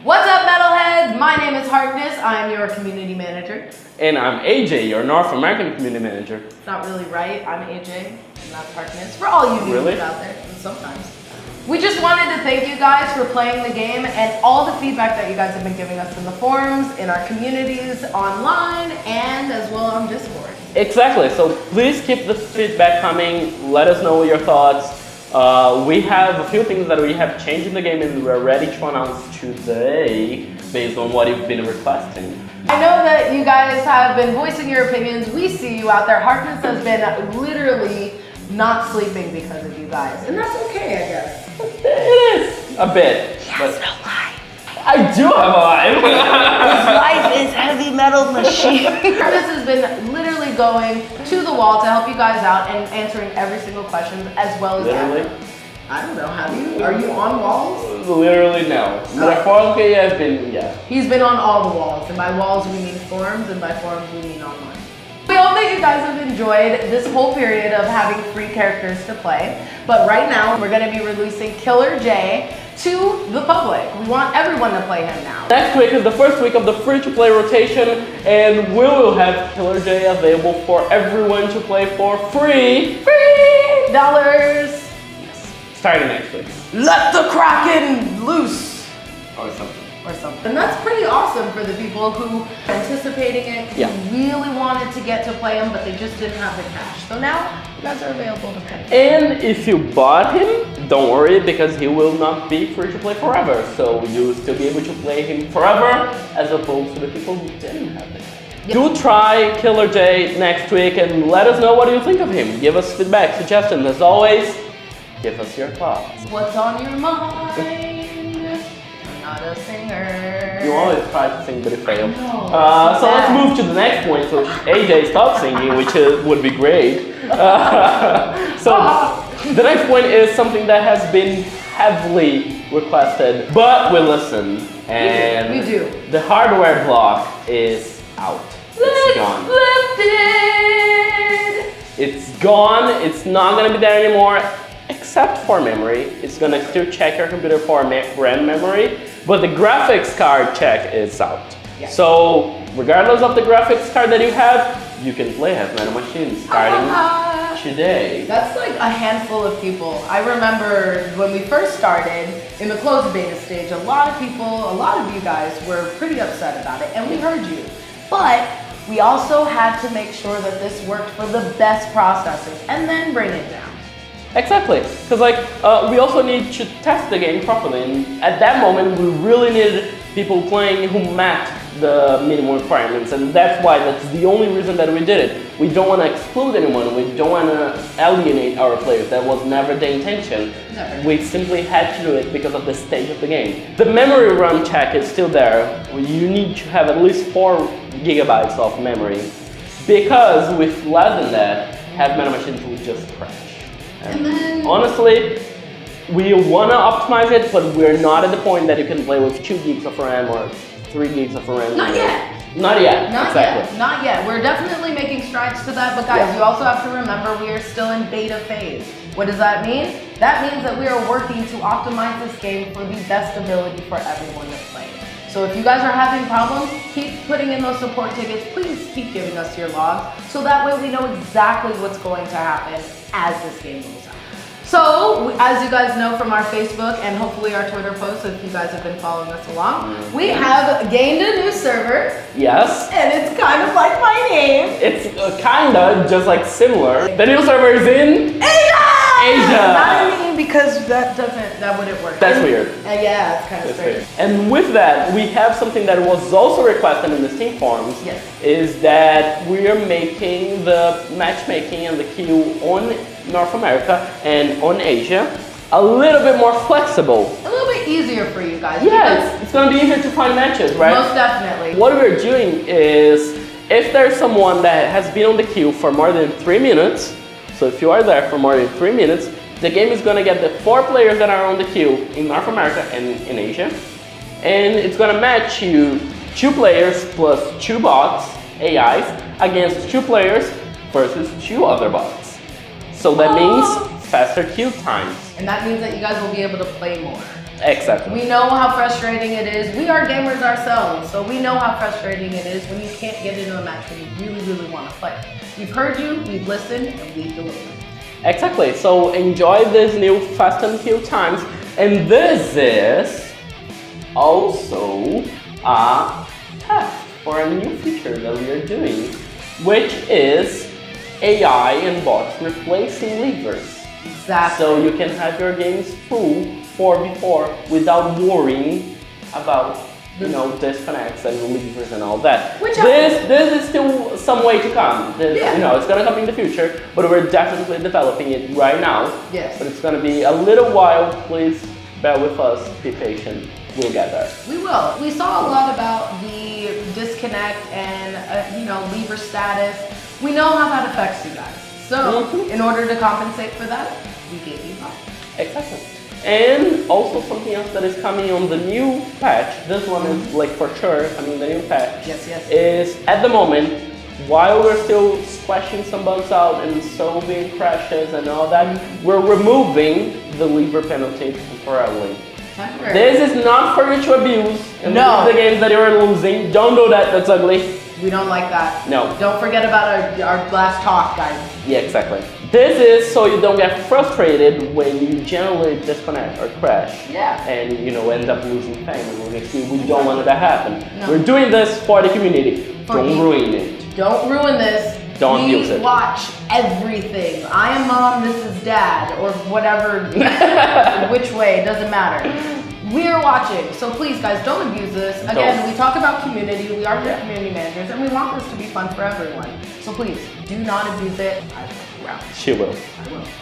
What's up, metalheads? My name is Harkness. I'm your community manager. And I'm AJ, your North American community manager. It's not really right. I'm AJ, and that's Harkness. For all you newbies out there, and sometimes. We just wanted to thank you guys for playing the game and all the feedback that you guys have been giving us in the forums, in our communities, online, and as well on Discord. Exactly, so please keep the feedback coming. Let us know your thoughts. We have a few things that we have changed in the game and we're ready to announce today based on what you've been requesting. I know that you guys have been voicing your opinions. We see you out there. Harkness has been literally not sleeping because of you guys. And that's okay, I guess. It is a bit. He has no life. I do have a life. His life is heavy metal machine. Harkness has been literally going to the wall to help you guys out and answering every single question as well as Literally? I don't know, have you? Are you on walls? Literally no. Metaphorically, I've been, yeah. He's been on all the walls, and by walls we mean forums, and by forums we mean online. We hope that you guys have enjoyed this whole period of having free characters to play, but right now we're going to be releasing Killer J to the public. We want everyone to play him now. Next week is the first week of the free-to-play rotation, and we will have Killer J available for everyone to play for free. Free dollars. Starting next week. Let the Kraken loose. Or something. Or something. And that's pretty awesome for the people who are anticipating it, who really wanted to get to play him, but they just didn't have the cash. So now, you guys are available to pay. And if you bought him, don't worry, because he will not be free to play forever. So you'll still be able to play him forever, as opposed to the people who didn't have it. Yep. Do try Killer J next week and let us know what you think of him. Give us feedback, suggestions, as always. Give us your thoughts. What's on your mind? I'm not a singer. You always try to sing, but you fail. No, so let's move to the next point. So AJ stopped singing, which would be great. So the next point is something that has been heavily requested, but we listen. And we do. The hardware block is out. It's gone. Lifted. It's gone. It's not gonna be there anymore. Except for memory. It's gonna still check your computer for RAM memory, but the graphics card check is out. Yeah. So regardless of the graphics card that you have, you can play as Metal Machine starting today. That's like a handful of people. I remember when we first started in the closed beta stage, a lot of you guys were pretty upset about it, and we heard you. But we also had to make sure that this worked for the best processors and then bring it down. Exactly, because we also need to test the game properly, and at that moment we really needed people playing who met the minimum requirements, and that's the only reason that we did it. We don't want to exclude anyone, we don't want to alienate our players. That was never the intention. Never. We simply had to do it because of the stage of the game. The memory RAM check is still there. You need to have at least 4 gigabytes of memory, because with less than that, Heavy Metal Machines will just crash. And then, honestly, we want to optimize it, but we're not at the point that you can play with 2 gigs of RAM or 3 gigs of RAM. Not yet. Not yet. Not exactly. yet. Not yet. We're definitely making strides to that, but guys, you also have to remember we are still in beta phase. What does that mean? That means that we are working to optimize this game for the best ability for everyone to play. So if you guys are having problems, keep putting in those support tickets. Please keep giving us your logs, so that way we know exactly what's going to happen as this game goes on. So, as you guys know from our Facebook and hopefully our Twitter posts, if you guys have been following us along, we have gained a new server. Yes. And it's kind of like my name. It's kinda just like similar. The new server is in Asia! Not in because that wouldn't work. That's weird. Yeah, it's kind of strange. And with that, we have something that was also requested in the Steam forums. Yes. Is that we are making the matchmaking and the queue on North America and on Asia a little bit more flexible. A little bit easier for you guys. Yes, it's going to be easier to find matches, right? Most definitely. What we're doing is, if there's someone that has been on the queue for more than 3 minutes, so if you are there for more than 3 minutes, the game is going to get the 4 players that are on the queue in North America and in Asia, and it's going to match you 2 players plus 2 bots, AIs, against 2 players versus 2 other bots. So that means faster queue times. And that means that you guys will be able to play more. Exactly. We know how frustrating it is. We are gamers ourselves, so we know how frustrating it is when you can't get into a match when you really, really want to play. We've heard you, we've listened, and we've delivered. Exactly. So enjoy this new fast and queue times. And this is also a test for a new feature that we are doing, which is AI and bots replacing levers. Exactly. So you can have your games full 4v4 without worrying about disconnects and levers and all that. This is still some way to come. It's gonna come in the future, but we're definitely developing it right now. Yes. But it's gonna be a little while. Please bear with us. Be patient. We'll get there. We will. We saw a lot about the disconnect and lever status. We know how that affects you guys. So in order to compensate for that, we gave you that. Exactly. And also something else that is coming on the new patch, this one is like for sure, the new patch is at the moment, while we're still splashing some bugs out and solving crashes and all that, we're removing the lever penalty temporarily. This is not for you to abuse and lose the games that you're losing. Don't do that, that's ugly. We don't like that. No. Don't forget about our last talk, guys. Yeah, exactly. This is so you don't get frustrated when you generally disconnect or crash. Yeah. And end up losing fame and losing speed. We don't want that to happen. No. We're doing this for the community. Don't ruin it. Don't ruin this. Don't abuse it. We watch everything. I am mom, this is dad, or whatever, which way, it doesn't matter. We are watching, so please guys, don't abuse this. Again, we talk about community, we are community managers, and we want this to be fun for everyone. So please, do not abuse it. She will.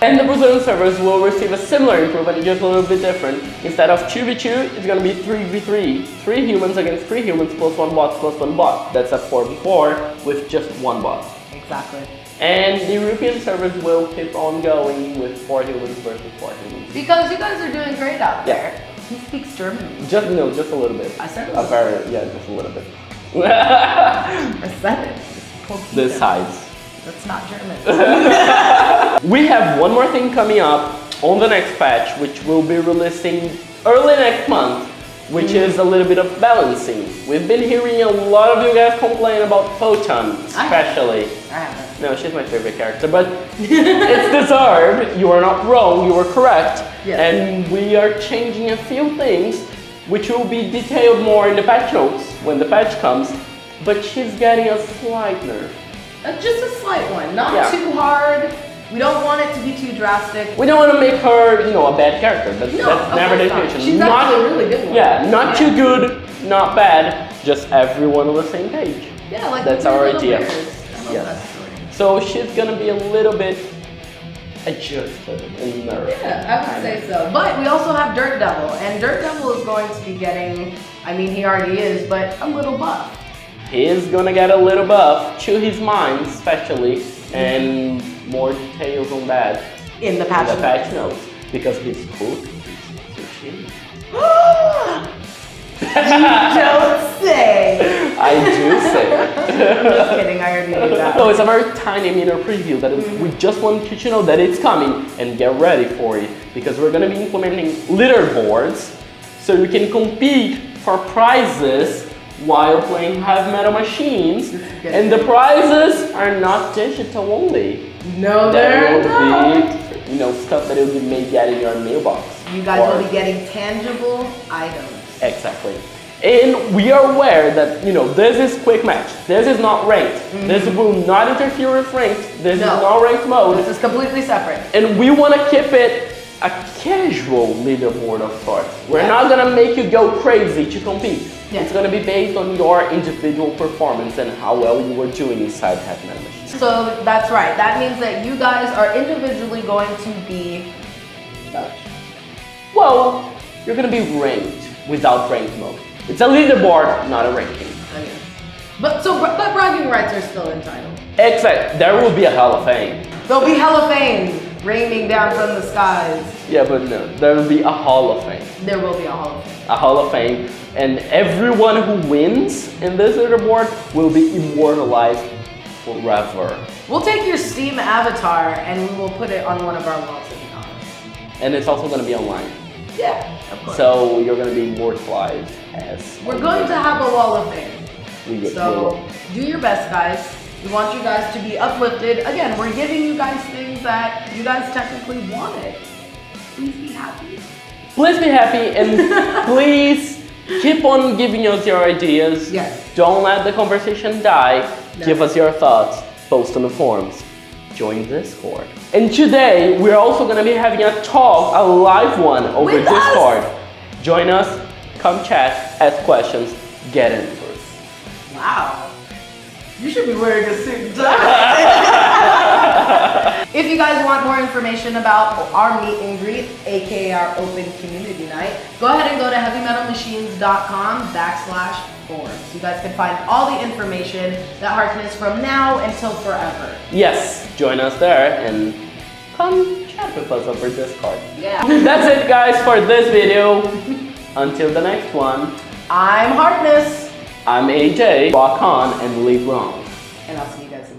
And the Brazilian servers will receive a similar improvement, just a little bit different. Instead of 2v2, it's going to be 3v3. 3 humans against 3 humans plus 1 bot plus 1 bot. That's a 4v4 with just 1 bot. Exactly. And the European servers will keep on going with 4 humans versus 4 humans. Because you guys are doing great out there. He speaks German. Just a little bit. I said it. Just a little bit. I said it. The size. That's not German. We have one more thing coming up on the next patch, which we'll be releasing early next month, which is a little bit of balancing. We've been hearing a lot of you guys complain about Photon, especially. I haven't. No, she's my favorite character, but it's deserved. You are not wrong, you are correct. Yes. And we are changing a few things, which will be detailed more in the patch notes when the patch comes, but she's getting a slight nerf. Just a slight one, not too hard. We don't want it to be too drastic. We don't want to make her, a bad character. That's never the intention. She's actually a really good one. Yeah, not too good, not bad, just everyone on the same page. Yeah, like that's our idea. Yeah. So she's gonna be a little bit adjusted in nerve. Yeah, I would say so. But we also have Dirt Devil, and Dirt Devil is going to be getting, he already is, but a little buff. He's gonna get a little buff to his mind, especially, and more details on that in the patch notes, because his hook is sushi. You don't say. I do say. I'm just kidding, I already knew that. So it's a very tiny minor preview that we just want you to know that it's coming and get ready for it, because we're gonna be implementing leaderboards so you can compete for prizes while playing heavy metal machines, and the prizes are not digital only. No, they're not. Be, stuff that will be made in your mailbox. You guys will be getting tangible items. Exactly. And we are aware that, this is quick match. This is not ranked. This will not interfere with ranked. This is not ranked mode. This is completely separate. And we want to keep it a casual leaderboard of sorts. We're not going to make you go crazy to compete. Yeah. It's going to be based on your individual performance and how well you were doing inside heavy metal machines. So that's right. That means that you guys are individually going to be judged. Well, you're going to be ranked without ranked mode. It's a leaderboard, not a ranking. But bragging rights are still entitled. Except there will be a Hall of Fame. There'll be Hall of Fame raining down from the skies. Yeah, but no, there will be a Hall of Fame. There will be a Hall of Fame. A Hall of Fame, and everyone who wins in this leaderboard will be immortalized forever. We'll take your Steam avatar and we will put it on one of our walls in the office. and it's also going to be online. Yeah, of course. So you're going to be immortalized as. We're going to have a wall of fame. We So do your best, guys. We want you guys to be uplifted. Again, we're giving you guys things that you guys technically wanted. Please be happy. Please be happy and please keep on giving us your ideas. Yes. Don't let the conversation die. No. Give us your thoughts. Post on the forums. Join Discord. And today we're also going to be having a talk, a live one over With Discord. us? Join us, come chat, ask questions, get answers. Wow. You should be wearing a suit and tie. If you guys want more information about our meet and greet, aka our open community night, go ahead and go to heavymetalmachines.com/forums. You guys can find all the information that Harkness from now until forever. Yes, join us there and come chat with us over Discord. Yeah. That's it, guys, for this video. Until the next one, I'm Harkness. I'm AJ. Walk on and leave wrong. And I'll see you guys in